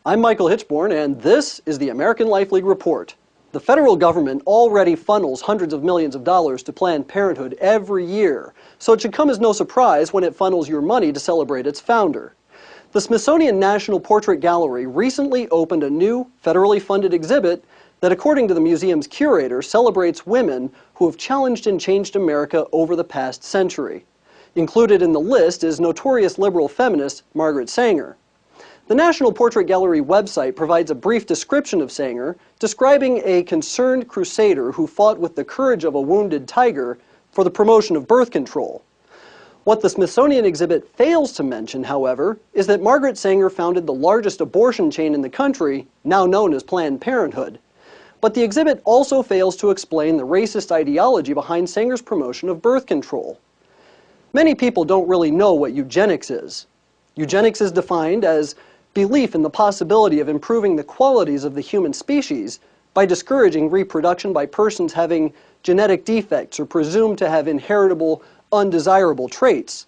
I'm Michael Hitchborn, and this is the American Life League Report. The federal government already funnels hundreds of millions of dollars to Planned Parenthood every year, so it should come as no surprise when it funnels your money to celebrate its founder. The Smithsonian National Portrait Gallery recently opened a new, federally funded exhibit that, according to the museum's curator, celebrates women who have challenged and changed America over the past century. Included in the list is notorious liberal feminist Margaret Sanger. The National Portrait Gallery website provides a brief description of Sanger, describing a concerned crusader who fought with the courage of a wounded tiger for the promotion of birth control. What the Smithsonian exhibit fails to mention, however, is that Margaret Sanger founded the largest abortion chain in the country, now known as Planned Parenthood. But the exhibit also fails to explain the racist ideology behind Sanger's promotion of birth control. Many people don't really know what eugenics is. Eugenics is defined as belief in the possibility of improving the qualities of the human species by discouraging reproduction by persons having genetic defects or presumed to have inheritable, undesirable traits.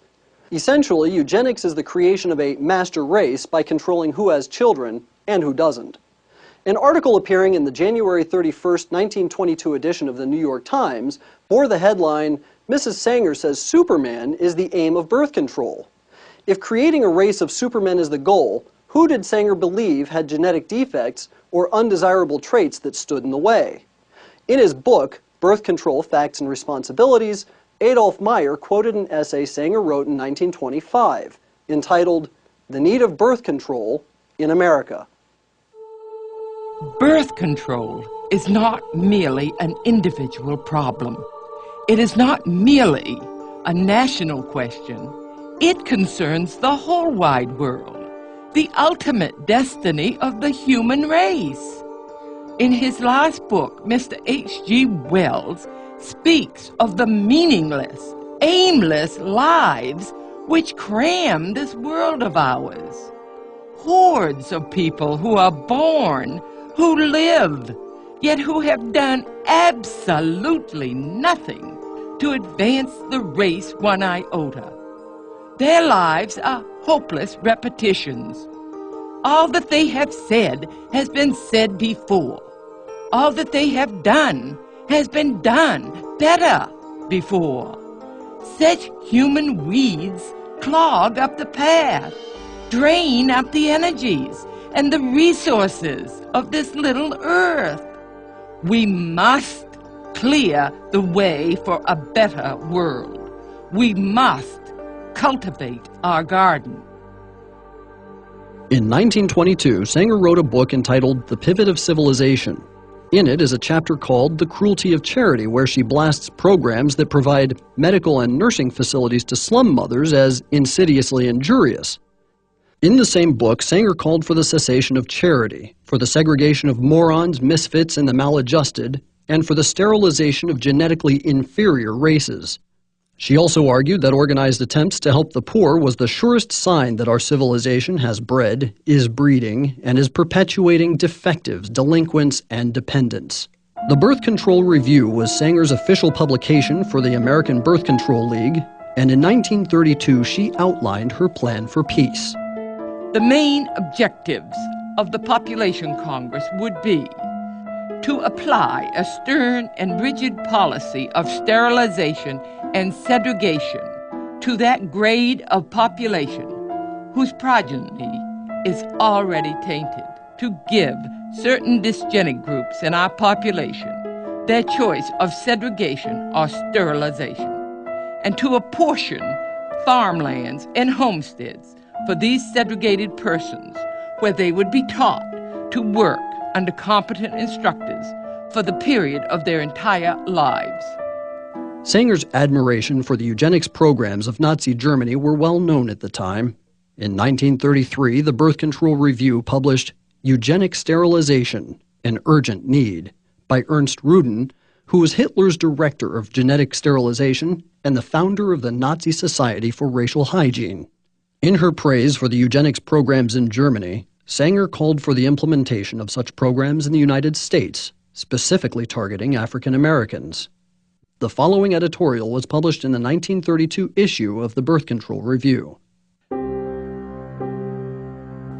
Essentially, eugenics is the creation of a master race by controlling who has children and who doesn't. An article appearing in the January 31st, 1922 edition of the New York Times bore the headline, "Mrs. Sanger says Superman is the aim of birth control." If creating a race of supermen is the goal, who did Sanger believe had genetic defects or undesirable traits that stood in the way? In his book, Birth Control, Facts and Responsibilities, Adolf Meyer quoted an essay Sanger wrote in 1925, entitled, "The Need of Birth Control in America." Birth control is not merely an individual problem. It is not merely a national question. It concerns the whole wide world, the ultimate destiny of the human race. In his last book, Mr. H.G. Wells speaks of the meaningless, aimless lives which cram this world of ours. Hordes of people who are born, who live, yet who have done absolutely nothing to advance the race one iota. Their lives are hopeless repetitions. All that they have said has been said before. All that they have done has been done better before. Such human weeds clog up the path, drain up the energies and the resources of this little earth. We must clear the way for a better world. We must cultivate our garden. In 1922, Sanger wrote a book entitled The Pivot of Civilization. In it is a chapter called The Cruelty of Charity, where she blasts programs that provide medical and nursing facilities to slum mothers as insidiously injurious. In the same book, Sanger called for the cessation of charity, for the segregation of morons, misfits, and the maladjusted, and for the sterilization of genetically inferior races. She also argued that organized attempts to help the poor was the surest sign that our civilization has bred, is breeding, and is perpetuating defectives, delinquents, and dependents. The Birth Control Review was Sanger's official publication for the American Birth Control League, and in 1932 she outlined her plan for peace. The main objectives of the Population Congress would be to apply a stern and rigid policy of sterilization and segregation to that grade of population whose progeny is already tainted, to give certain dysgenic groups in our population their choice of segregation or sterilization, and to apportion farmlands and homesteads for these segregated persons where they would be taught to work under competent instructors for the period of their entire lives. Sanger's admiration for the eugenics programs of Nazi Germany were well known at the time. In 1933, the Birth Control Review published Eugenic Sterilization, an Urgent Need, by Ernst Rudin, who was Hitler's director of genetic sterilization and the founder of the Nazi Society for Racial Hygiene. In her praise for the eugenics programs in Germany, Sanger called for the implementation of such programs in the United States, specifically targeting African Americans. The following editorial was published in the 1932 issue of the Birth Control Review.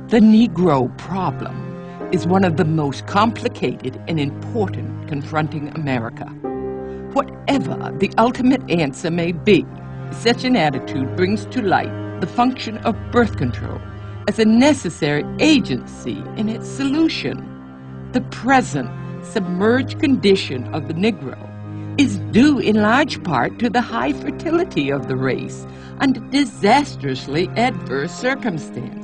The Negro problem is one of the most complicated and important confronting America. Whatever the ultimate answer may be, such an attitude brings to light the function of birth control as a necessary agency in its solution. The present submerged condition of the Negro is due in large part to the high fertility of the race under disastrously adverse circumstances.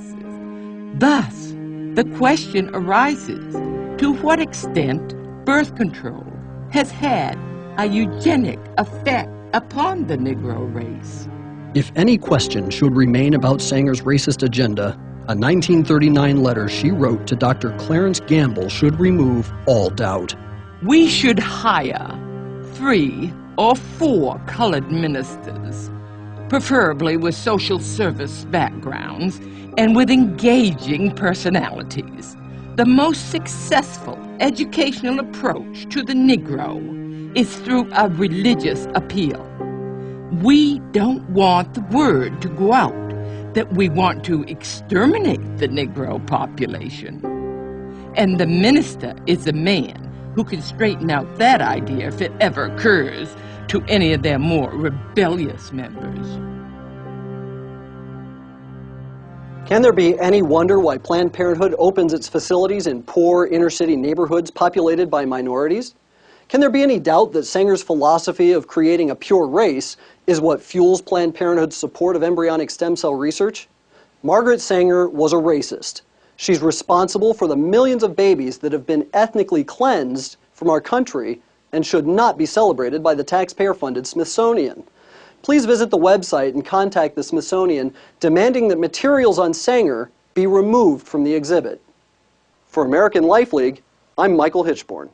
Thus, the question arises, to what extent birth control has had a eugenic effect upon the Negro race? If any question should remain about Sanger's racist agenda, a 1939 letter she wrote to Dr. Clarence Gamble should remove all doubt. We should hire 3 or 4 colored ministers, preferably with social service backgrounds and with engaging personalities. The most successful educational approach to the Negro is through a religious appeal. We don't want the word to go out that we want to exterminate the Negro population. And the minister is a man who can straighten out that idea if it ever occurs to any of their more rebellious members. Can there be any wonder why Planned Parenthood opens its facilities in poor inner-city neighborhoods populated by minorities? Can there be any doubt that Sanger's philosophy of creating a pure race is what fuels Planned Parenthood's support of embryonic stem cell research? Margaret Sanger was a racist. She's responsible for the millions of babies that have been ethnically cleansed from our country and should not be celebrated by the taxpayer-funded Smithsonian. Please visit the website and contact the Smithsonian demanding that materials on Sanger be removed from the exhibit. For American Life League, I'm Michael Hitchborn.